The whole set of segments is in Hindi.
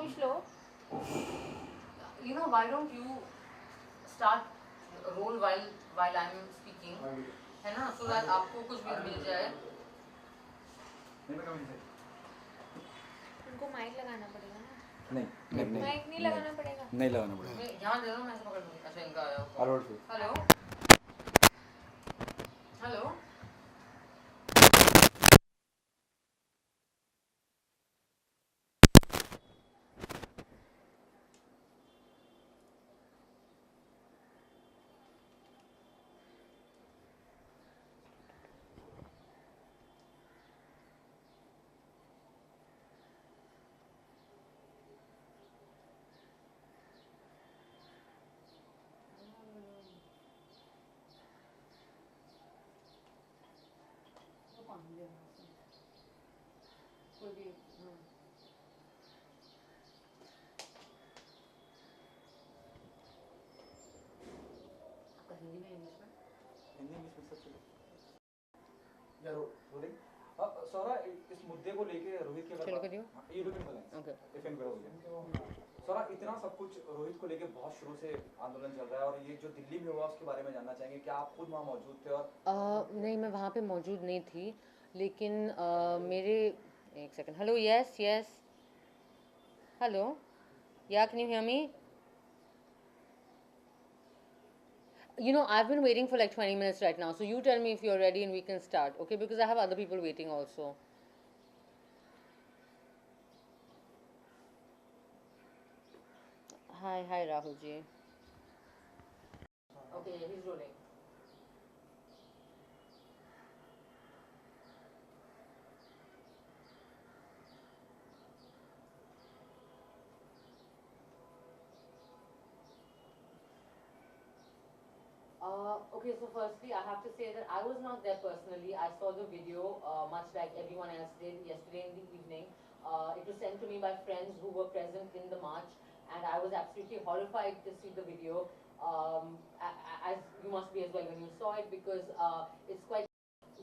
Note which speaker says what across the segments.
Speaker 1: कोई श्लोक?
Speaker 2: Why don't you start roll while I'm speaking, है ना, so that आपको कुछ भी मिल जाए.
Speaker 1: उनको माइक लगाना पड़ेगा ना.
Speaker 3: नहीं
Speaker 1: माइक नहीं लगाना पड़ेगा.
Speaker 3: नहीं लगाना पड़ेगा.
Speaker 2: मैं ध्यान दे रहा हूँ, मैं ऐसे पकड़ लूँगी. अच्छा, इनका आया. Hello hello. हिंदी में, इंग्लिश में?
Speaker 3: हिंदी इंग्लिश में सब चले. सौरा, इस मुद्दे को लेके रोहित के
Speaker 2: चलो करियो.
Speaker 3: ये लोग ओके डिफेंड करोगे. सौरा, इतना सब कुछ रोहित को लेके बहुत शुरू से आंदोलन चल रहा है और ये जो दिल्ली में हुआ उसके बारे में जानना चाहेंगे. क्या आप खुद वहाँ मौजूद थे? और
Speaker 2: नहीं, मैं वहाँ पे मौजूद नहीं थी, लेकिन मेरे एक second. Hello. Yes yes. Hello. Yeah can you hear me? I've been waiting for like 20 minutes right now, so you tell me if you're ready and we can start, okay? Because I have other people waiting also. Hi Rahul ji. Okay, he's rolling. Okay, so firstly, I have to say that I was not there personally. I saw the video, much like everyone else did yesterday in the evening. It was sent to me by friends who were present in the march, and I was absolutely horrified to see the video, as you must be as well when you saw it, because it's quite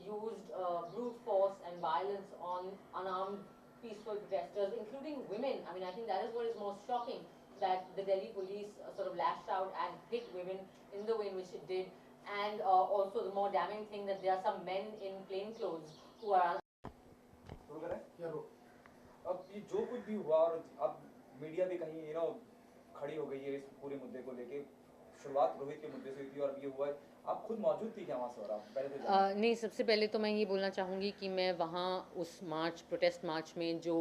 Speaker 2: used brute force and violence on unarmed peaceful protesters, including women. I mean, I think that is what is most shocking, that the Delhi police sort of lashed out and hit women in the way in which it did. And also the more damning thing, that there are some men in plain clothes who are
Speaker 3: अब ये जो कुछ भी हुआ और अब मीडिया भी कहीं खड़ी हो गई है इस पूरे मुद्दे को लेके. शुरुआत रोहित के मुद्दे से हुई थी और ये हुआ है. आप खुद मौजूद थी क्या वहाँ से? और आप पहले तो
Speaker 2: नहीं, सबसे पहले तो मैं ये बोलना चाहूँगी कि मैं वहाँ उस प्रोटेस्ट मार्च में जो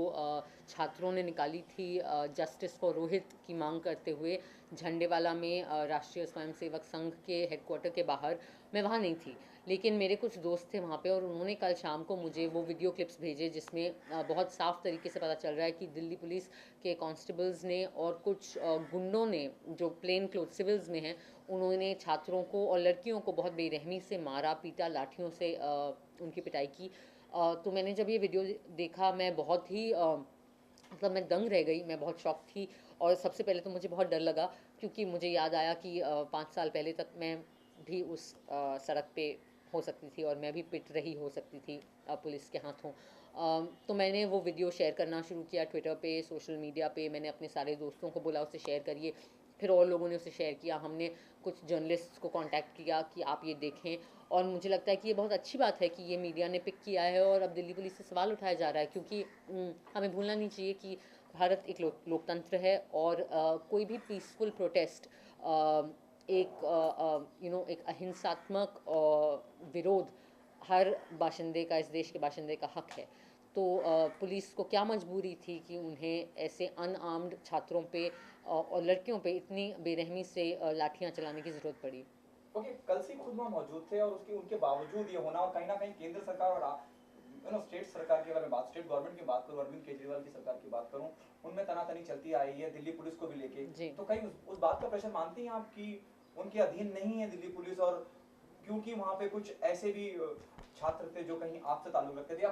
Speaker 2: छात्रों ने निकाली थी जस्टिस फॉर रोहित की मांग करते हुए झंडेवाला में राष्ट्रीय स्वयंसेवक संघ के हेडक्वार्टर के बाहर, मैं वहाँ नहीं थी, लेकिन मेरे कुछ दोस्त थे वहाँ पे और उन्होंने कल शाम को मुझे वो वीडियो क्लिप्स भेजे जिसमें बहुत साफ तरीके से पता चल रहा है कि दिल्ली पुलिस के कांस्टेबल्स ने और कुछ गुंडों ने जो प्लेन क्लोथ सिविल्स में हैं, उन्होंने छात्रों को और लड़कियों को बहुत बेरहमी से मारा, पीटा, लाठियों से उनकी पिटाई की. तो मैंने जब ये वीडियो देखा, मैं बहुत ही मतलब मैं दंग रह गई, मैं बहुत शॉक थी. और सबसे पहले तो मुझे बहुत डर लगा, क्योंकि मुझे याद आया कि 5 साल पहले तक मैं भी उस सड़क पे हो सकती थी और मैं भी पिट रही हो सकती थी पुलिस के हाथों. तो मैंने वो वीडियो शेयर करना शुरू किया ट्विटर पे, सोशल मीडिया पे. मैंने अपने सारे दोस्तों को बोला उसे शेयर करिए, फिर और लोगों ने उसे शेयर किया. हमने कुछ जर्नलिस्ट को कांटेक्ट किया कि आप ये देखें, और मुझे लगता है कि ये बहुत अच्छी बात है कि ये मीडिया ने पिक किया है और अब दिल्ली पुलिस से सवाल उठाया जा रहा है, क्योंकि हमें भूलना नहीं चाहिए कि भारत एक लोकतंत्र है और कोई भी पीसफुल प्रोटेस्ट एक अहिंसात्मक विरोध हर बाशिंदे का, इस देश के बाशिंदे का हक है. तो पुलिस को क्या मजबूरी थी कि उन्हें ऐसे अनआर्म्ड छात्रों पे और लड़कियों पे इतनी बेरहमी से लाठियां चलाने की ज़रूरत पड़ी.
Speaker 3: ओके, कल से खुद वहाँ मौजूद थे और उनके बावजूद ये होना, और कहीं ना कहीं केंद्र सरकार और स्टेट सरकार की, अगर मैं स्टेट गवर्नमेंट की बात करूँ, अरविंद केजरीवाल की सरकार की बात करूँ, उनमें तनातनी चलती आई है दिल्ली पुलिस को भी लेके. तो कहीं उस बात का प्रेशर मानती हैं आप कि उनके अधीन नहीं है दिल्ली पुलिस? और क्योंकि वहाँ पे कुछ ऐसे भी छात्र थे जो कहीं आपसे ताल्लुक रखते थे, या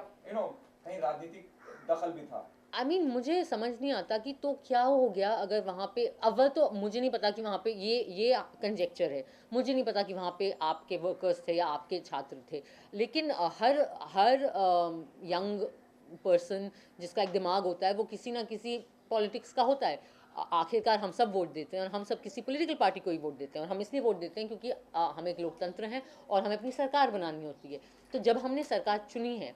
Speaker 3: कहीं राजनीतिक दखल भी था?
Speaker 2: मुझे समझ नहीं आता कि तो क्या हो गया अगर वहाँ पे, अव्वल तो मुझे नहीं पता कि वहाँ पे ये कंजेक्चर है, मुझे नहीं पता कि वहाँ पे आपके वर्कर्स थे या आपके छात्र थे. लेकिन हर यंग पर्सन जिसका एक दिमाग होता है, वो किसी ना किसी पॉलिटिक्स का होता है। आखिरकार हम सब वोट देते हैं और हम सब किसी पॉलिटिकल पार्टी को ही वोट देते हैं, और हम इसलिए वोट देते हैं क्योंकि हम एक लोकतंत्र हैं और हमें अपनी सरकार बनानी होती है। तो जब हमने सरकार चुनी है,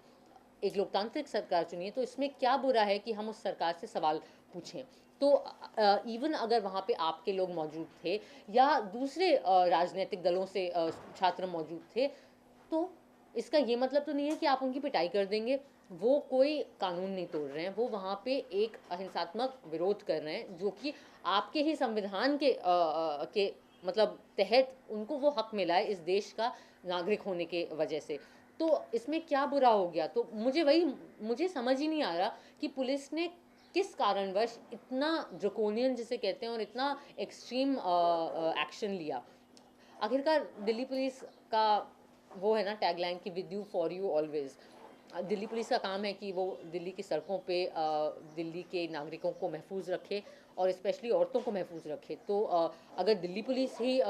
Speaker 2: एक लोकतांत्रिक सरकार चुनी है, तो इसमें क्या बुरा है कि हम उस सरकार से सवाल पूछें। तो इवन अगर वहाँ पे आपके लोग मौजूद थे या दूसरे राजनीतिक दलों से छात्र मौजूद थे, तो इसका ये मतलब तो नहीं है कि आप उनकी पिटाई कर देंगे। वो कोई कानून नहीं तोड़ रहे हैं, वो वहाँ पे एक अहिंसात्मक विरोध कर रहे हैं, जो कि आपके ही संविधान के मतलब तहत उनको वो हक मिला है इस देश का नागरिक होने के वजह से। तो इसमें क्या बुरा हो गया? तो मुझे समझ ही नहीं आ रहा कि पुलिस ने किस कारणवश इतना ड्रकोनियन जिसे कहते हैं और इतना एक्सट्रीम एक्शन लिया। आखिरकार दिल्ली पुलिस का वो है ना टैगलाइन कि with you for you always. Delhi police का काम है कि वो दिल्ली की सड़कों पे दिल्ली के नागरिकों को महफूज रखे और स्पेशली औरतों को महफूज रखे। तो अगर दिल्ली पुलिस ही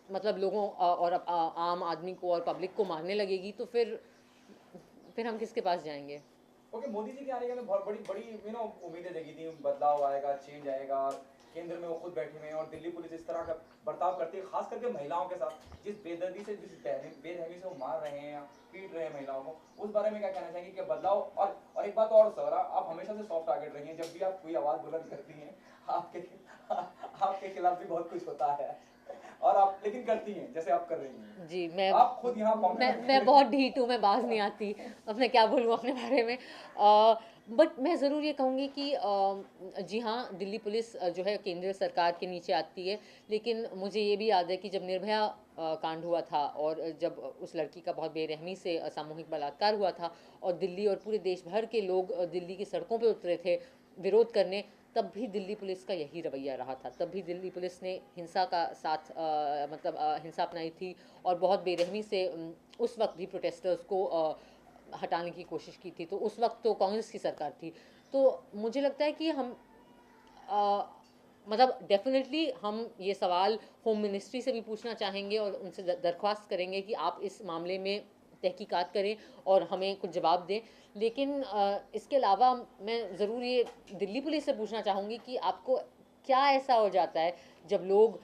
Speaker 2: मतलब लोगों और आम आदमी को और पब्लिक को मारने लगेगी, तो फिर हम किसके पास जाएंगे?
Speaker 3: ओके, मोदी जी के आने के बाद बहुत बड़ी बड़ी उम्मीदें जगी थी, बदलाव आएगा, चेंज आएगा, केंद्र में वो खुद बैठे हुए हैं और दिल्ली पुलिस इस तरह का बर्ताव करती है, खास करके महिलाओं के साथ, जिस बेदर्दी से, जिस बेरहमी से वो मार रहे हैं या पीट रहे हैं महिलाओं को, उस बारे में क्या कहना चाहेंगे कि बदलाव? और एक बात और सर, आप हमेशा से सॉफ्ट टारगेट रही हैं, जब भी आप कोई आवाज बुलंद करती हैं आपके आपके खिलाफ भी बहुत कुछ होता है और आप लेकिन करती हैं जैसे आप कर रही हैं।
Speaker 2: जी,
Speaker 3: आप खुद यहाँ
Speaker 2: मैं बहुत ढीठ हूँ, मैं बाज नहीं आती, अब मैं क्या बोलूँ अपने बारे में। बट मैं ज़रूर ये कहूँगी कि जी हाँ, दिल्ली पुलिस जो है केंद्र सरकार के नीचे आती है, लेकिन मुझे ये भी याद है कि जब निर्भया कांड हुआ था और जब उस लड़की का बहुत बेरहमी से सामूहिक बलात्कार हुआ था और दिल्ली और पूरे देश भर के लोग दिल्ली की सड़कों पर उतरे थे विरोध करने, तब भी दिल्ली पुलिस का यही रवैया रहा था। तब भी दिल्ली पुलिस ने हिंसा का साथ मतलब हिंसा अपनाई थी और बहुत बेरहमी से उस वक्त भी प्रोटेस्टर्स को हटाने की कोशिश की थी। तो उस वक्त तो कांग्रेस की सरकार थी। तो मुझे लगता है कि हम मतलब डेफिनेटली हम ये सवाल होम मिनिस्ट्री से भी पूछना चाहेंगे और उनसे दरख्वास्त करेंगे कि आप इस मामले में तहकीकात करें और हमें कुछ जवाब दें। लेकिन इसके अलावा मैं ज़रूर ये दिल्ली पुलिस से पूछना चाहूँगी कि आपको क्या ऐसा हो जाता है जब लोग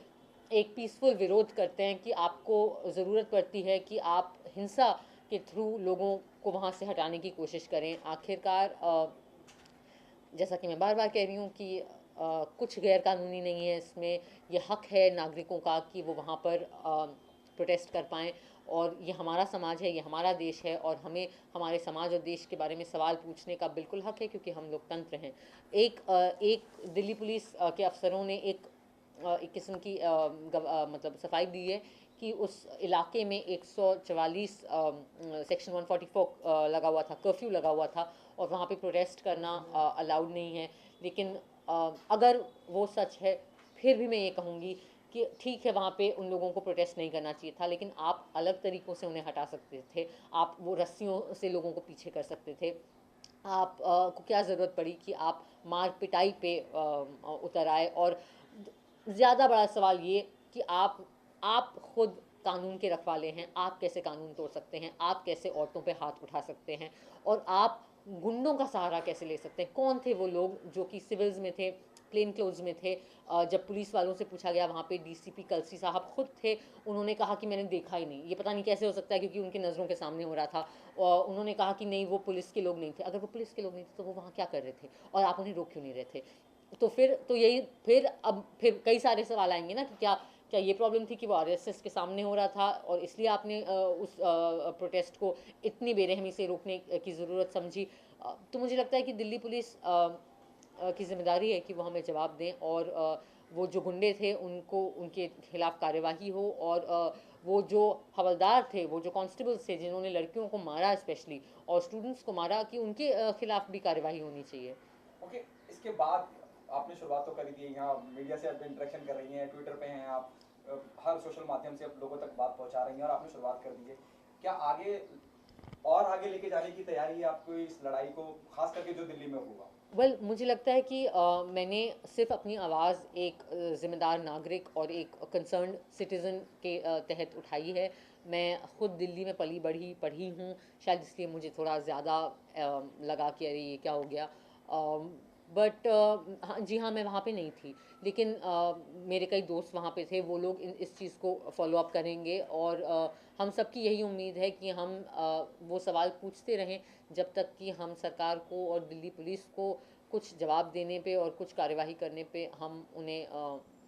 Speaker 2: एक पीसफुल विरोध करते हैं कि आपको ज़रूरत पड़ती है कि आप हिंसा के थ्रू लोगों को वहाँ से हटाने की कोशिश करें? आखिरकार जैसा कि मैं बार बार कह रही हूँ कि कुछ गैर कानूनी नहीं है इसमें। ये हक है नागरिकों का कि वो वहाँ पर प्रोटेस्ट कर पाएँ, और ये हमारा समाज है, ये हमारा देश है और हमें हमारे समाज और देश के बारे में सवाल पूछने का बिल्कुल हक है, क्योंकि हम लोकतंत्र हैं। एक दिल्ली पुलिस के अफसरों ने एक किस्म की मतलब सफाई दी है कि उस इलाके में 144 सेक्शन 144 लगा हुआ था, कर्फ्यू लगा हुआ था और वहाँ पे प्रोटेस्ट करना अलाउड नहीं है। लेकिन अगर वो सच है, फिर भी मैं ये कहूँगी कि ठीक है, वहाँ पे उन लोगों को प्रोटेस्ट नहीं करना चाहिए था, लेकिन आप अलग तरीक़ों से उन्हें हटा सकते थे। आप वो रस्सियों से लोगों को पीछे कर सकते थे। आप को क्या ज़रूरत पड़ी कि आप मार पिटाई पे उतर आए? और ज़्यादा बड़ा सवाल ये कि आप खुद कानून के रखवाले हैं, आप कैसे कानून तोड़ सकते हैं? आप कैसे औरतों पे हाथ उठा सकते हैं? और आप गुंडों का सहारा कैसे ले सकते हैं? कौन थे वो लोग जो कि सिविल्स में थे, प्लेन क्लोथ्स में थे? जब पुलिस वालों से पूछा गया, वहाँ पे डीसीपी कलसी साहब खुद थे, उन्होंने कहा कि मैंने देखा ही नहीं। ये पता नहीं कैसे हो सकता है, क्योंकि उनकी नज़रों के सामने हो रहा था। और उन्होंने कहा कि नहीं, वो पुलिस के लोग नहीं थे। अगर वो पुलिस के लोग नहीं थे तो वो वहाँ क्या कर रहे थे और आप उन्हें रोक क्यों नहीं रहे थे? तो फिर कई सारे सवाल आएंगे ना कि क्या ये प्रॉब्लम थी कि वो आरएसएस के सामने हो रहा था और इसलिए आपने उस प्रोटेस्ट को इतनी बेरहमी से रोकने की ज़रूरत समझी? तो मुझे लगता है कि दिल्ली पुलिस की जिम्मेदारी है कि वो हमें जवाब दें और वो जो गुंडे थे उनको उनके खिलाफ कार्यवाही हो, और वो जो हवलदार थे, वो जो कांस्टेबल्स थे जिन्होंने लड़कियों को मारा स्पेशली और स्टूडेंट्स को मारा, कि उनके खिलाफ भी कार्यवाही होनी चाहिए।
Speaker 3: ओके, इसके बाद आपने शुरुआत तो करी थी, यहाँ मीडिया से आप इंटरेक्शन कर रही हैं, ट्विटर पे हैं आप, हर सोशल माध्यम से आप लोगों तक बात पहुंचा रही हैं और आपने शुरुआत कर दी है। क्या आगे लेके जाने की तैयारी है आपको इस लड़ाई को, खास करके जो दिल्ली में होगा?
Speaker 2: वेल मुझे लगता है कि मैंने सिर्फ अपनी आवाज़ एक ज़िम्मेदार नागरिक और एक कंसर्न्ड सिटीज़न के तहत उठाई है। मैं ख़ुद दिल्ली में पली बढ़ी पढ़ी हूँ, शायद इसलिए मुझे थोड़ा ज़्यादा लगा कि अरे ये क्या हो गया। बट हाँ जी हाँ, मैं वहाँ पे नहीं थी, लेकिन मेरे कई दोस्त वहाँ पे थे, वो लोग इस चीज़ को फॉलो अप करेंगे, और हम सबकी यही उम्मीद है कि हम वो सवाल पूछते रहें जब तक कि हम सरकार को और दिल्ली पुलिस को कुछ जवाब देने पे और कुछ कार्यवाही करने पे हम उन्हें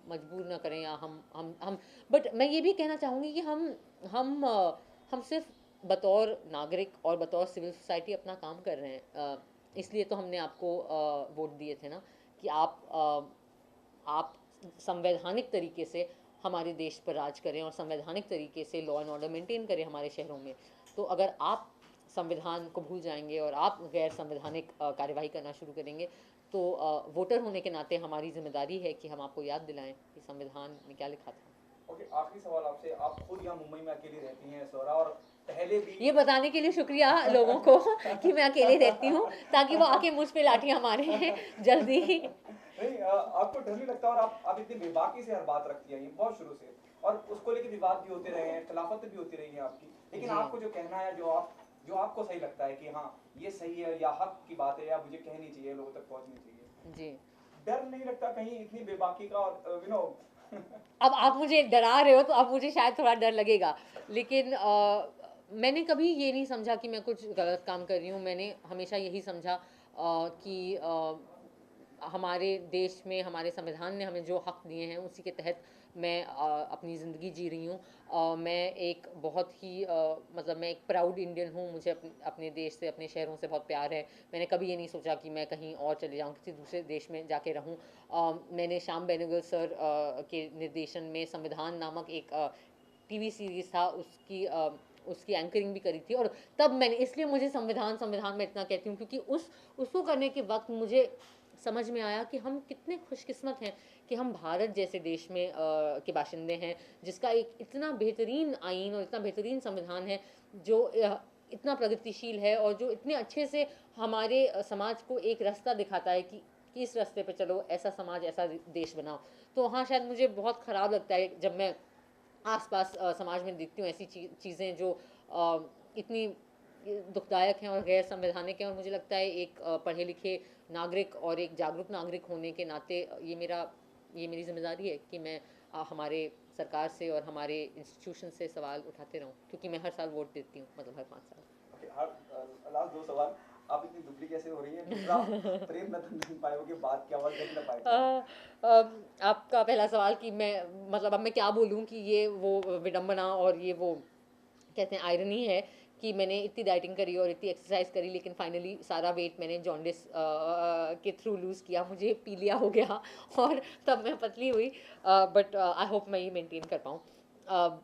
Speaker 2: मजबूर ना करें, या हम बट मैं ये भी कहना चाहूँगी कि हम सिर्फ बतौर नागरिक और बतौर सिविल सोसाइटी अपना काम कर रहे हैं। इसलिए तो हमने आपको वोट दिए थे ना, कि आप संवैधानिक तरीके से हमारे देश पर राज करें और संवैधानिक तरीके से लॉ एंड ऑर्डर मेंटेन करें हमारे शहरों में। तो अगर आप संविधान को भूल जाएंगे और आप गैर संवैधानिक कार्यवाही करना शुरू करेंगे, तो वोटर होने के नाते हमारी जिम्मेदारी है कि हम आपको याद दिलाएं कि संविधान में क्या लिखा था।
Speaker 3: ओके, आखिरी सवाल आपसे, आप खुद यहाँ मुंबई में अकेली रहती हैं स्वरा, और पहले भी
Speaker 2: ये बताने के लिए शुक्रिया लोगों को कि मैं अकेले रहती हूँ, ताकि वो आके मुझ पे लाठियाँ मारे जल्दी ही।
Speaker 3: नहीं, आपको डर नहीं लगता, और आप इतनी बेबाकी से हर बात रखती हैं ये बहुत शुरू से, और उसको लेके विवाद भी होते रहे हैं, खिलाफत भी होती रही है आपकी, लेकिन
Speaker 2: जी।
Speaker 3: आपको जो कहना है, जो आपको सही लगता है कि हाँ ये सही है या हक की बात है या मुझे कहनी चाहिए, लोगों तक पहुंचनी चाहिए,
Speaker 2: जी,
Speaker 3: डर नहीं लगता कहीं इतनी बेबाकी का, और
Speaker 2: अब आप मुझे डरा रहे हो तो अब मुझे शायद थोड़ा डर लगेगा, लेकिन मैंने कभी ये नहीं समझा कि मैं कुछ गलत काम कर रही हूँ। मैंने हमेशा यही समझा कि हमारे देश में हमारे संविधान ने हमें जो हक दिए हैं उसी के तहत मैं अपनी ज़िंदगी जी रही हूँ। मैं एक बहुत ही मतलब मैं एक प्राउड इंडियन हूँ, मुझे अपने देश से, अपने शहरों से बहुत प्यार है। मैंने कभी ये नहीं सोचा कि मैं कहीं और चले जाऊँ, किसी दूसरे देश में जाके रहूँ। मैंने श्याम बेनेगल सर के निर्देशन में संविधान नामक एक टीवी सीरीज़ था, उसकी एंकरिंग भी करी थी, और तब मैंने, इसलिए मुझे संविधान संविधान में इतना कहती हूँ क्योंकि उसको करने के वक्त मुझे समझ में आया कि हम कितने खुशकिस्मत हैं कि हम भारत जैसे देश में के बाशिंदे हैं, जिसका एक इतना बेहतरीन आईन और इतना बेहतरीन संविधान है, जो इतना प्रगतिशील है, और जो इतने अच्छे से हमारे समाज को एक रास्ता दिखाता है कि इस रास्ते पे चलो, ऐसा समाज, ऐसा देश बनाओ। तो हाँ, शायद मुझे बहुत ख़राब लगता है जब मैं आसपास समाज में देखती हूँ ऐसी चीज़ें जो इतनी दुखदायक हैं और गैर संवैधानिक हैं, और मुझे लगता है एक पढ़े लिखे नागरिक और एक जागरूक नागरिक होने के नाते ये मेरी जिम्मेदारी है कि मैं हमारे सरकार से और हमारे इंस्टीट्यूशन से सवाल उठाते रहूं, क्योंकि मैं हर साल वोट देती हूँ, मतलब हर 5 साल।
Speaker 3: लास्ट दो सवाल, आप इतनी दुबली कैसे हो रही है? दूसरा, प्रेम रतन धन पायो के बाद क्या हुआ, देख ना पाए?
Speaker 2: आपका पहला सवाल कि मैं, मतलब अब मैं क्या बोलूँ कि ये वो विडंबना और ये वो कहते हैं आयरनी है कि मैंने इतनी डाइटिंग करी और इतनी एक्सरसाइज करी, लेकिन फाइनली सारा वेट मैंने जॉन्डिस के थ्रू लूज़ किया, मुझे पीलिया हो गया और तब मैं पतली हुई। बट आई होप मैं ये मेंटेन कर पाऊँ।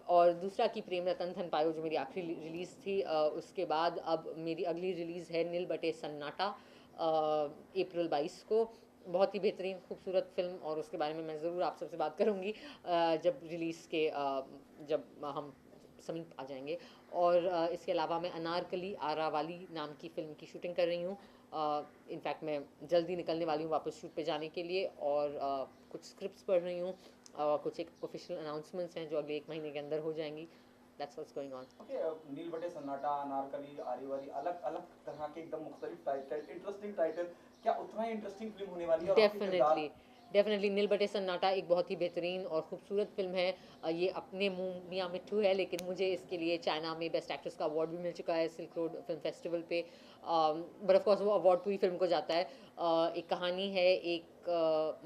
Speaker 2: और दूसरा कि प्रेम रतन धन पायो जो मेरी आखिरी रिलीज़ थी, उसके बाद अब मेरी अगली रिलीज़ है नील बटे सन्नाटा, अप्रैल 22 को। बहुत ही बेहतरीन खूबसूरत फिल्म, और उसके बारे में मैं ज़रूर आप सबसे बात करूँगी जब रिलीज़ के जब हम समीप आ जाएंगे। और इसके अलावा मैं अनारकली आरावाली नाम की फ़िल्म की शूटिंग कर रही हूँ। इनफैक्ट मैं जल्दी निकलने वाली हूँ वापस शूट पे जाने के लिए, और कुछ स्क्रिप्ट्स पढ़ रही हूँ, कुछ एक ऑफिशियल अनाउंसमेंट्स हैं जो अगले 1 महीने के अंदर हो जाएंगी। That's what's going on.
Speaker 3: Okay, Nil Battey Sannata, Anarkali, आरीवारी, अलग अलग तरह के एकदम मुख्तलिफ टाइटल, इंटरेस्टिंग टाइटल, क्या उतना ही इंटरेस्टिंग फिल्म होने वाली है? और आपके किरदार?
Speaker 2: डेफिनेटली नील बटे सन्नाटा एक बहुत ही बेहतरीन और खूबसूरत फिल्म है। ये अपने मुंह मियाँ मिट्ठू है, लेकिन मुझे इसके लिए चाइना में बेस्ट एक्ट्रेस का अवार्ड भी मिल चुका है सिल्क रोड फिल्म फेस्टिवल पे। बट ऑफ कोर्स वो अवार्ड पूरी फिल्म को जाता है। एक कहानी है एक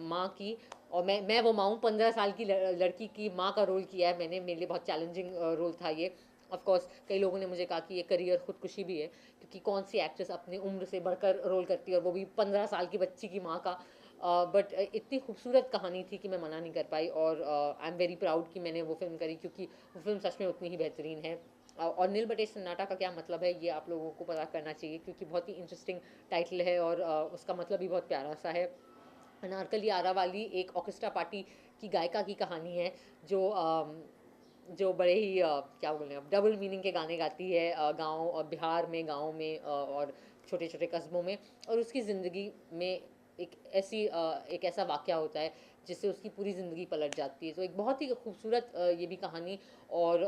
Speaker 2: माँ की, और मैं वो माँ हूँ, 15 साल की लड़की की माँ का रोल किया है मैंने। मेरे लिए बहुत चैलेंजिंग रोल था ये। ऑफ कोर्स कई लोगों ने मुझे कहा कि ये करियर खुदकुशी भी है, क्योंकि कौन सी एक्ट्रेस अपनी उम्र से बढ़कर रोल करती है, और वो भी 15 साल की बच्ची की माँ का। बट इतनी खूबसूरत कहानी थी कि मैं मना नहीं कर पाई, और आई एम वेरी प्राउड कि मैंने वो फिल्म करी, क्योंकि वो फिल्म सच में उतनी ही बेहतरीन है। और नील बटे सन्नाटा का क्या मतलब है ये आप लोगों को पता करना चाहिए, क्योंकि बहुत ही इंटरेस्टिंग टाइटल है, और उसका मतलब भी बहुत प्यारा सा है। अनारकली आरावाली एक ऑर्केस्ट्रा पार्टी की गायिका की कहानी है, जो बड़े ही क्या बोलें, अब डबल मीनिंग के गाने गाती है, गाँव और बिहार में, गाँव में और छोटे छोटे कस्बों में। और उसकी ज़िंदगी में एक ऐसा वाक़या होता है जिससे उसकी पूरी ज़िंदगी पलट जाती है। तो एक बहुत ही खूबसूरत ये भी कहानी, और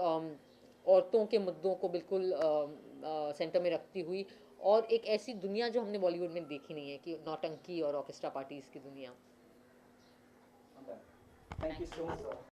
Speaker 2: औरतों के मुद्दों को बिल्कुल सेंटर में रखती हुई, और एक ऐसी दुनिया जो हमने बॉलीवुड में देखी नहीं है कि नौटंकी और ऑर्केस्ट्रा पार्टीज की दुनिया।
Speaker 3: Thank you so much.